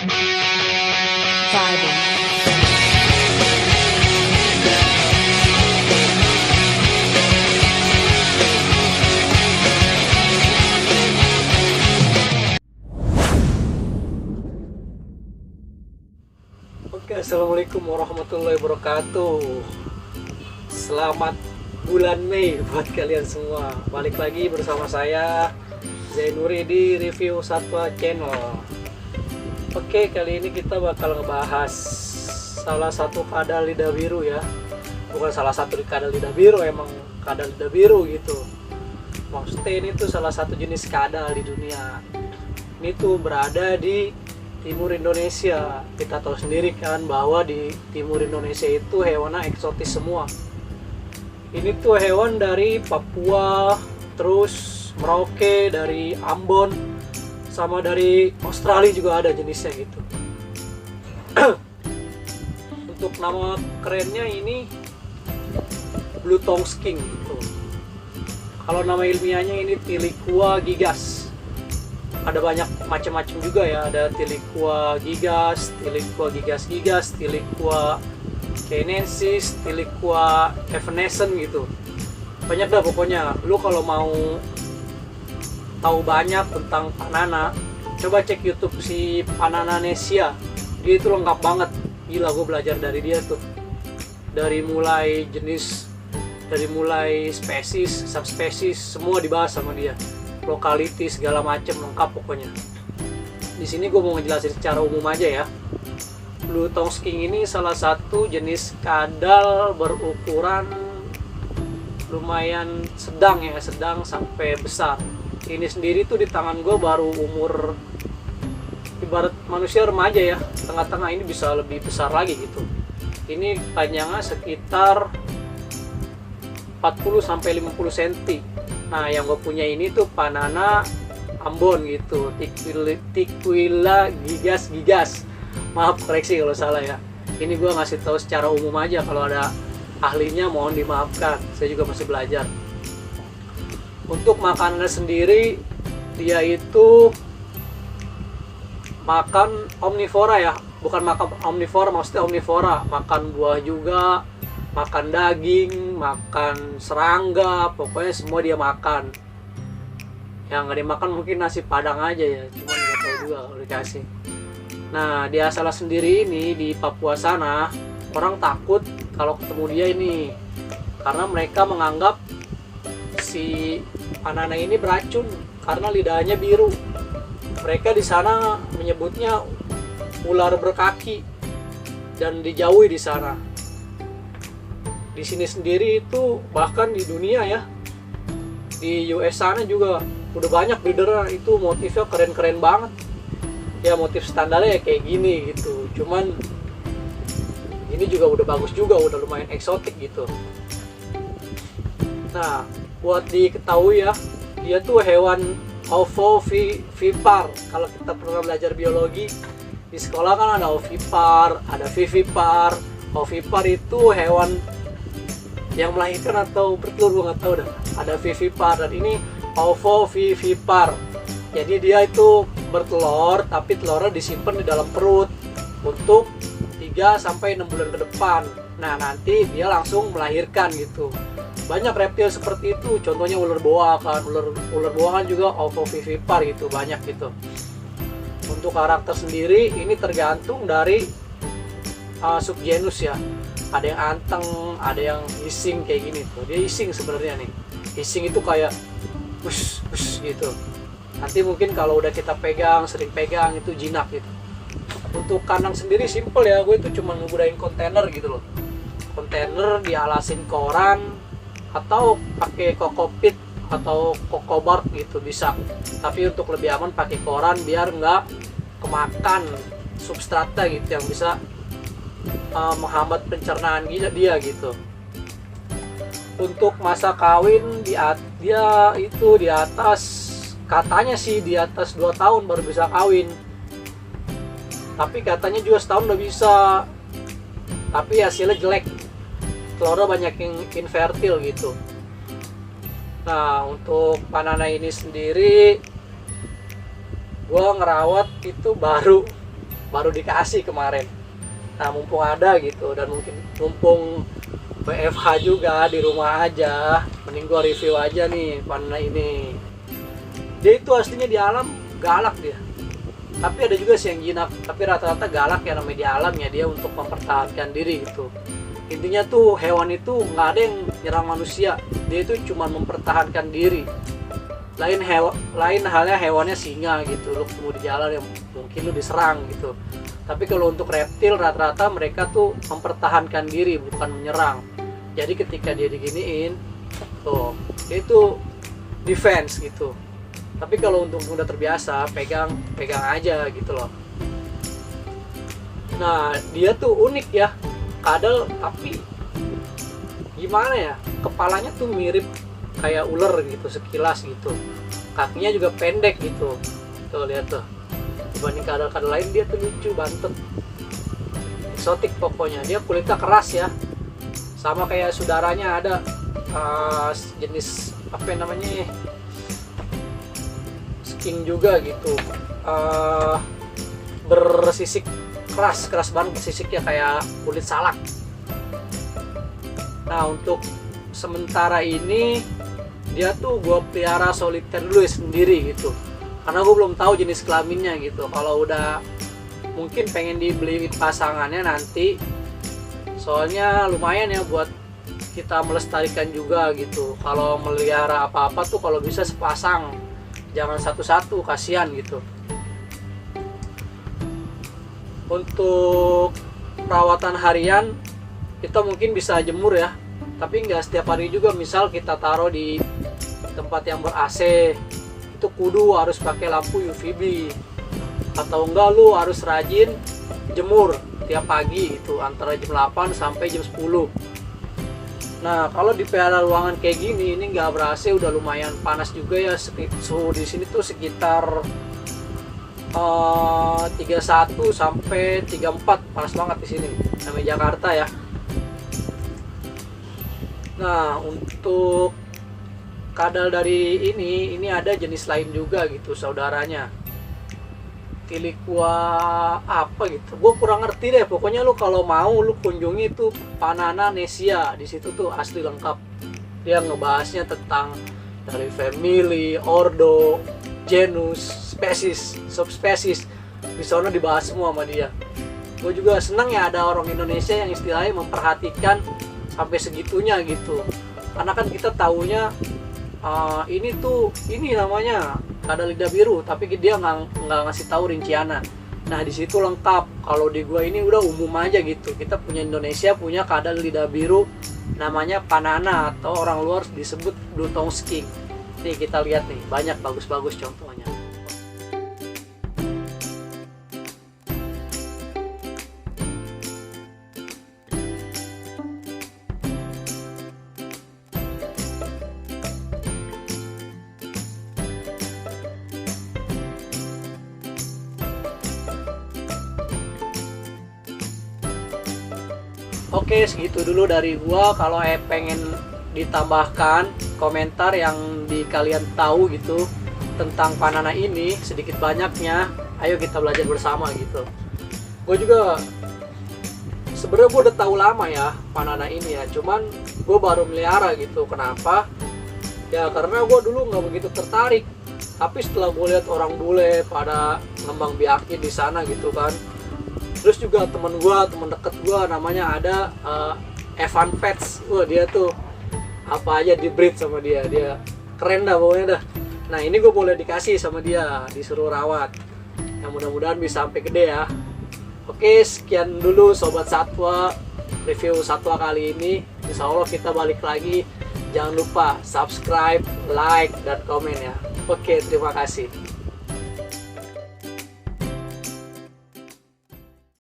Vibing. Oke, assalamualaikum warahmatullahi wabarakatuh. Selamat bulan Mei buat kalian semua. Balik lagi bersama saya Zainuri di Review Satwa Channel. Oke, kali ini kita bakal ngebahas salah satu kadal lidah biru ya. Bukan salah satu kadal lidah biru, emang kadal lidah biru gitu. Maksudnya ini tuh salah satu jenis kadal di dunia. Ini tuh berada di timur Indonesia. Kita tahu sendiri kan bahwa di timur Indonesia itu hewannya eksotis semua. Ini tuh hewan dari Papua, terus Merauke, dari Ambon, sama dari Australia juga ada jenisnya gitu. Untuk nama kerennya ini Blue Tongue Skink gitu. Kalau nama ilmiahnya ini Tiliqua gigas. Ada banyak macam-macam juga ya, ada Tiliqua gigas, Tiliqua cainensis, Tiliqua evanescens gitu. Banyak dah pokoknya. Lu kalau mau tahu banyak tentang Panana, coba cek YouTube si Panananesia. Dia itu lengkap banget. Gila, gue belajar dari dia tuh. Dari mulai jenis, dari mulai spesies, subspesies, semua dibahas sama dia. Lokality segala macam lengkap pokoknya. Di sini gue mau ngejelasin secara umum aja ya. Blue Tongue Skink ini salah satu jenis kadal berukuran lumayan sedang ya, sedang sampai besar. Ini sendiri tuh di tangan gue baru umur ibarat manusia remaja ya, tengah-tengah, ini bisa lebih besar lagi gitu. Ini panjangnya sekitar 40 sampai 50 cm. Nah, yang gue punya ini tuh Panana Ambon gitu, Tiliqua gigas. Maaf koreksi kalau salah ya. Ini gue ngasih tahu secara umum aja, kalau ada ahlinya mohon dimaafkan. Saya juga masih belajar. Untuk makanannya sendiri, dia itu makan omnivora ya, bukan makan omnivora, maksudnya omnivora, makan buah juga, makan daging, makan serangga, pokoknya semua dia makan. Yang nggak dimakan mungkin nasi padang aja ya, cuman nggak tahu juga kalau dikasih. Nah, di asal sendiri ini di Papua sana, orang takut kalau ketemu dia ini, karena mereka menganggap si Panana ini beracun karena lidahnya biru. Mereka di sana menyebutnya ular berkaki dan dijauhi di sana. Di sini sendiri itu bahkan di dunia ya, di US sana juga udah banyak breeder itu motifnya keren-keren banget ya, motif standarnya ya kayak gini gitu. Cuman ini juga udah bagus juga, udah lumayan eksotik gitu. Nah, buat diketahui ya, dia tuh hewan ovovivipar. Kalau kita pernah belajar biologi di sekolah kan ada ovipar, ada vivipar. Ovipar itu hewan yang melahirkan atau bertelur, gue nggak tahu dah. Ada vivipar, dan ini ovovivipar. Jadi dia itu bertelur, tapi telurnya disimpan di dalam perut untuk 3 sampai 6 bulan ke depan. Nah, nanti dia langsung melahirkan gitu. Banyak reptil seperti itu, contohnya ular boa kan, ular boa kan juga ovovivipar gitu, banyak gitu. Untuk karakter sendiri ini tergantung dari subgenus ya. Ada yang anteng, ada yang hissing kayak gini tuh. Dia hissing sebenarnya nih. Hissing itu kayak wush gitu. Nanti mungkin kalau udah kita pegang, sering pegang, itu jinak gitu. Untuk kandang sendiri simple ya, gue itu cuma ngegunain kontainer gitu loh. Kontainer dialasin koran atau pakai kokopit atau kokobark gitu bisa. Tapi untuk lebih aman pakai koran biar nggak kemakan substrata gitu yang bisa menghambat pencernaan dia gitu. Untuk masa kawin dia itu di atas, katanya sih di atas 2 tahun baru bisa kawin. Tapi katanya juga setahun udah bisa. Tapi hasilnya jelek. Telurnya banyak yang infertil gitu. Nah, untuk Panana ini sendiri gua ngerawat itu baru baru dikasih kemarin. Nah mumpung ada gitu, dan mungkin mumpung WFH juga di rumah aja, mending gua review aja nih panana ini. Dia itu aslinya di alam galak dia, tapi ada juga sih yang jinak, tapi rata-rata galak ya, namanya di alam ya, dia untuk mempertahankan diri gitu. Intinya tuh hewan itu nggak ada yang nyerang manusia, dia itu cuma mempertahankan diri. Lain halnya hewannya singa gitu, lu ketemu di jalan yang mungkin lu diserang gitu. Tapi kalau untuk reptil rata-rata mereka tuh mempertahankan diri, bukan menyerang. Jadi ketika dia diginiin tuh, dia itu defense gitu. Tapi kalau untuk udah terbiasa, pegang aja gitu loh. Nah dia tuh unik ya, kadal, tapi gimana ya, kepalanya tuh mirip kayak ular gitu sekilas gitu, kakinya juga pendek gitu. Tuh lihat tuh, dibanding kadal-kadal lain dia tuh lucu banget, eksotik pokoknya. Dia kulitnya keras ya, sama kayak saudaranya ada jenis apa namanya, sking juga gitu, bersisik keras banget bersisiknya kayak kulit salak. Nah untuk sementara ini dia tuh gue pelihara soliter dulu ya sendiri gitu, karena gue belum tahu jenis kelaminnya gitu. Kalau udah mungkin pengen dibeli pasangannya nanti, soalnya lumayan ya buat kita melestarikan juga gitu. Kalau melihara apa-apa tuh kalau bisa sepasang, jangan satu-satu, kasihan gitu. Untuk perawatan harian kita mungkin bisa jemur ya, tapi nggak setiap hari juga. Misal kita taruh di tempat yang ber-AC, itu kudu harus pakai lampu UVB, atau enggak lu harus rajin jemur tiap pagi itu antara jam 8 sampai jam 10. Nah kalau di pelihara ruangan kayak gini, ini nggak ber-AC udah lumayan panas juga ya. Suhu di sini tuh sekitar 31 sampai 34, panas banget di sini, namanya Jakarta ya. Nah untuk kadal dari ini ada jenis lain juga gitu saudaranya, Tiliqua apa gitu, gue kurang ngerti deh. Pokoknya lu kalau mau lu kunjungi tuh Panana Nesia, di situ tuh asli lengkap. Dia ngebahasnya tentang dari family, ordo, genus, spesies, subspesies, di sana dibahas semua sama dia. Gue juga senang ya ada orang Indonesia yang istilahnya memperhatikan sampai segitunya gitu, karena kan kita taunya ini namanya kadal lidah biru, tapi dia nggak ngasih tahu rinciannya. Nah di situ lengkap. Kalau di gua ini udah umum aja gitu. Kita punya Indonesia punya kadal lidah biru namanya Panana, atau orang luar disebut blue tongue skink. Nih kita lihat nih, banyak bagus-bagus contohnya. Oke, segitu dulu dari gua. Kalau pengen ditambahkan komentar yang kalian tahu gitu tentang Panana ini sedikit banyaknya, ayo kita belajar bersama gitu. Gue juga sebenarnya gue udah tahu lama ya Panana ini ya, cuman gue baru melihara gitu. Kenapa? Ya karena gue dulu nggak begitu tertarik, tapi setelah gue lihat orang bule pada ngembang biakin di sana gitu kan. Terus juga temen deket gue namanya ada Evan Pets. Wah dia tuh apa aja di breed sama dia keren dah pokoknya dah. Nah ini gue boleh dikasih sama dia, disuruh rawat. Yang mudah-mudahan bisa sampai gede ya. Oke, sekian dulu Sobat Satwa, review satwa kali ini. Insya Allah kita balik lagi. Jangan lupa subscribe, like, dan komen ya. Oke, terima kasih.